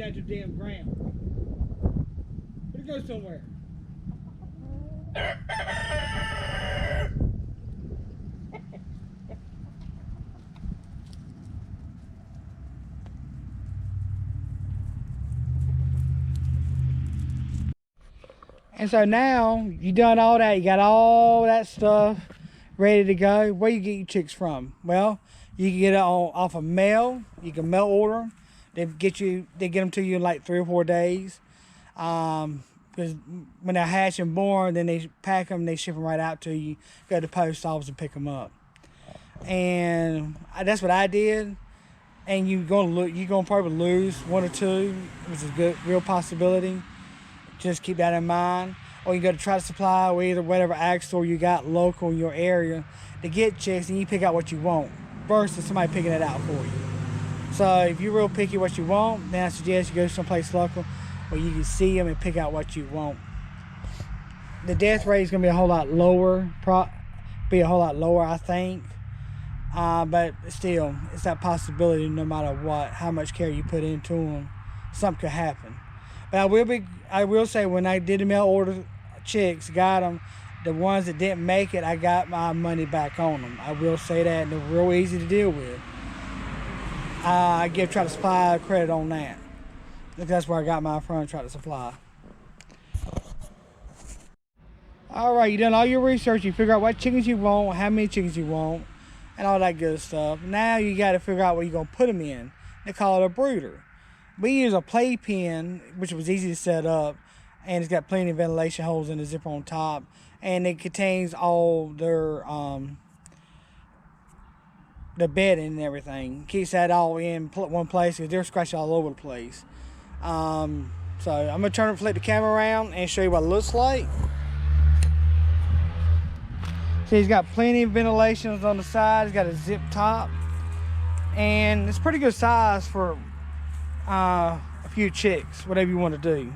down to the damn ground. But it goes somewhere. And so now you done all that, you got all that stuff ready to go. Where you get your chicks from? Well, you can get it off of mail. You can mail order them. They get them to you in like 3 or 4 days. Because when they're hatched and born, then they pack them, they ship them right out to you. Go to the post office and pick them up. And that's what I did. And you're gonna probably lose 1 or 2, which is a good, real possibility. Just keep that in mind. Or you go to Tractor Supply or either whatever ag store you got local in your area to get chicks, and you pick out what you want versus somebody picking it out for you. So if you're real picky what you want, then I suggest you go someplace local where you can see them and pick out what you want. The death rate is going to be a whole lot lower, I think. But still, it's that possibility no matter what, how much care you put into them, something could happen. But I will say when I did the mail order chicks, got them, the ones that didn't make it, I got my money back on them. I will say that, and they're real easy to deal with. I Tractor Supply credit on that. That's where I got mine from, Tractor Supply. All right, you done all your research. You figure out what chickens you want, how many chickens you want, and all that good stuff. Now you got to figure out what you're going to put them in. They call it a brooder. We use a playpen, which was easy to set up, and it's got plenty of ventilation holes in the zipper on top, and it contains all their bedding and everything. Keeps that all in one place because they're scratching all over the place. So I'm gonna flip the camera around and show you what it looks like. So he's got plenty of ventilations on the side. He's got a zip top, and it's pretty good size for a few chicks, whatever you want to do.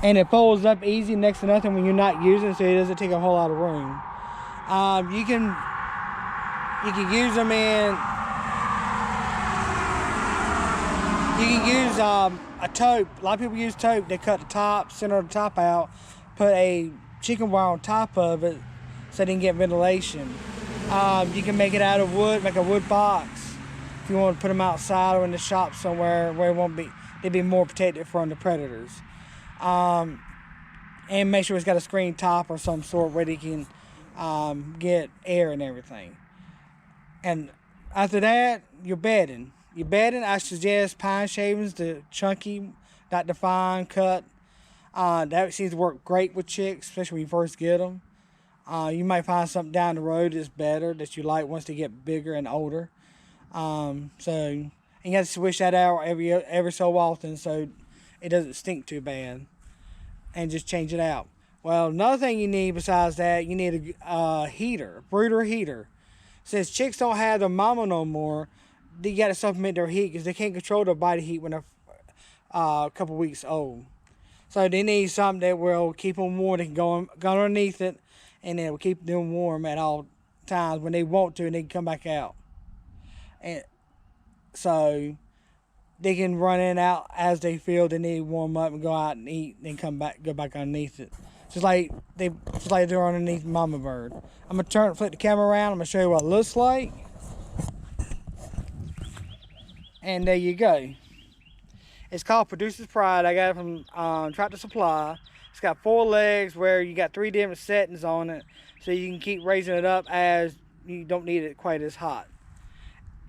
And it folds up easy next to nothing when you're not using it, so it doesn't take a whole lot of room. You can use them in. You can use a taupe. A lot of people use taupe. They cut the top, center the top out, put a chicken wire on top of it so they can get ventilation. You can make it out of wood, make a wood box. If you want to put them outside or in the shop somewhere where they'd be more protected from the predators. And make sure it's got a screen top or some sort where they can get air and everything. And after that, you're bedding. I suggest pine shavings, the chunky, not the fine cut. That seems to work great with chicks, especially when you first get them. You might find something down the road that's better that you like once they get bigger and older. So you got to switch that out every so often so it doesn't stink too bad, and just change it out. Well, another thing you need besides that, you need a heater, a brooder heater. Since chicks don't have their mama no more, they got to supplement their heat because they can't control their body heat when they're a couple weeks old. So they need something that will keep them warm. They can go underneath it, and it will keep them warm at all times when they want to, and they can come back out. And so they can run in and out as they feel they need to warm up and go out and eat, and then go back underneath it. Just like they're underneath mama bird. I'm gonna flip the camera around. I'm gonna show you what it looks like. And there you go. It's called Producer's Pride. I got it from Tractor Supply. It's got 4 legs where you got 3 different settings on it, so you can keep raising it up as you don't need it quite as hot.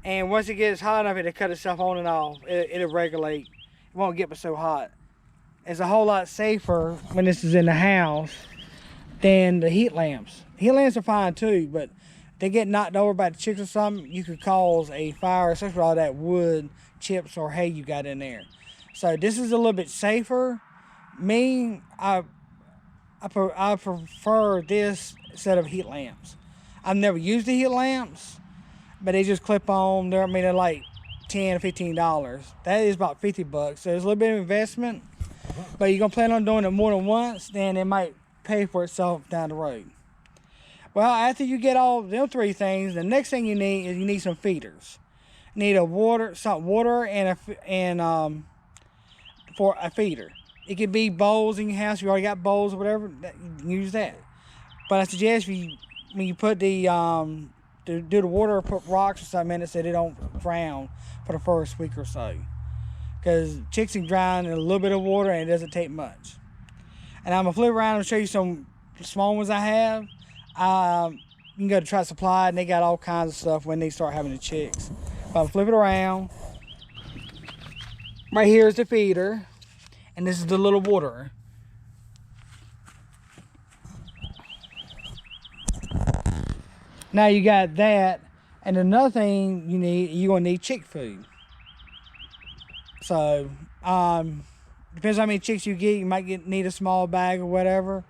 And once it gets hot enough, it'll cut itself on and off. It'll regulate. It won't get so hot. It's a whole lot safer when this is in the house than the heat lamps. Heat lamps are fine too, but if they get knocked over by the chicks or something, you could cause a fire, especially with all that wood, chips, or hay you got in there. So this is a little bit safer. Me, I prefer this instead of heat lamps. I've never used the heat lamps, but they just clip on. They're like $10 or $15. That is about $50. So there's a little bit of investment, but you're gonna plan on doing it more than once, then it might pay for itself down the road. Well, after you get all them 3 things, the next thing you need is some feeders. Need a water and for a feeder. It could be bowls in your house. You already got bowls or whatever. You can use that. But I suggest when you put the to do the water or put rocks or something in it so they don't drown for the first week or so. Because chicks can drown in a little bit of water and it doesn't take much. And I'm gonna flip around and show you some small ones I have. You can go to Tractor Supply and they got all kinds of stuff when they start having the chicks. But I'll flip it around. Right here is the feeder, and this is the little waterer. Now you got that, and another thing you're gonna need chick food. So, depends on how many chicks you get. You might need a small bag or whatever.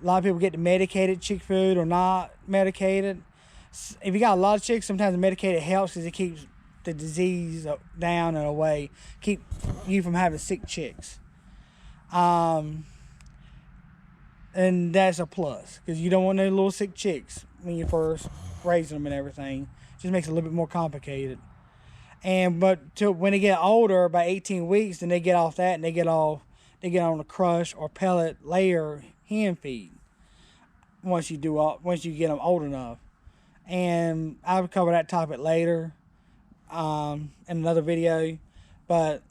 A lot of people get the medicated chick food or not medicated. If you got a lot of chicks, sometimes the medicated helps because it keeps the disease down and away, keep you from having sick chicks. And that's a plus because you don't want no little sick chicks when you first raise them and everything. It just makes it a little bit more complicated. But when they get older, by 18 weeks, then they get off that and they get on a crush or pellet layer hen feed. Once you get them old enough, and I'll cover that topic later in another video. But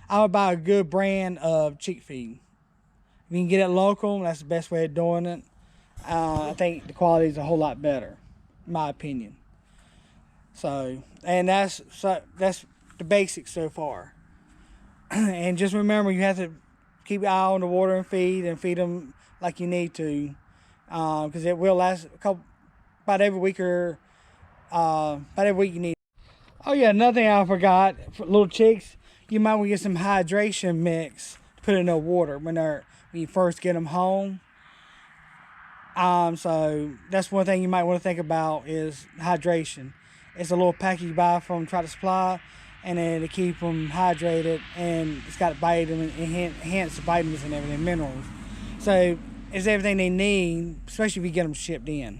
I would buy a good brand of chick feed. If you can get it local, that's the best way of doing it. I think the quality is a whole lot better, in my opinion. So, and that's the basics so far. And just remember, you have to keep your eye on the water and feed them like you need to, because it will last about every week you need. Oh yeah, another thing I forgot for little chicks, you might want to get some hydration mix to put in their water when you first get them home. So that's one thing you might want to think about is hydration. It's a little package you buy from Tractor Supply, and then to keep them hydrated, and it's got enhanced vitamins and everything, minerals. So it's everything they need, especially if you get them shipped in.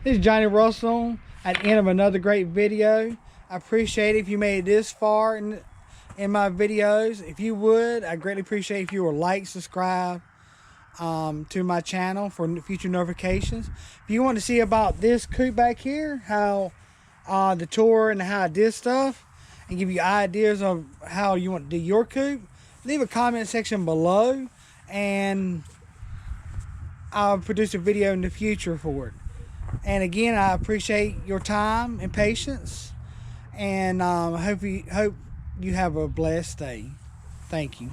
This is Johnny Russell at the end of another great video. I appreciate it if you made it this far in my videos. If you would, I greatly appreciate if you would like, subscribe to my channel for future notifications. If you want to see about this coupe back here, how the tour and how I did stuff, and give you ideas of how you want to do your coupe, leave a comment section below, and I'll produce a video in the future for it. And again, I appreciate your time and patience, and hope you have a blessed day. Thank you.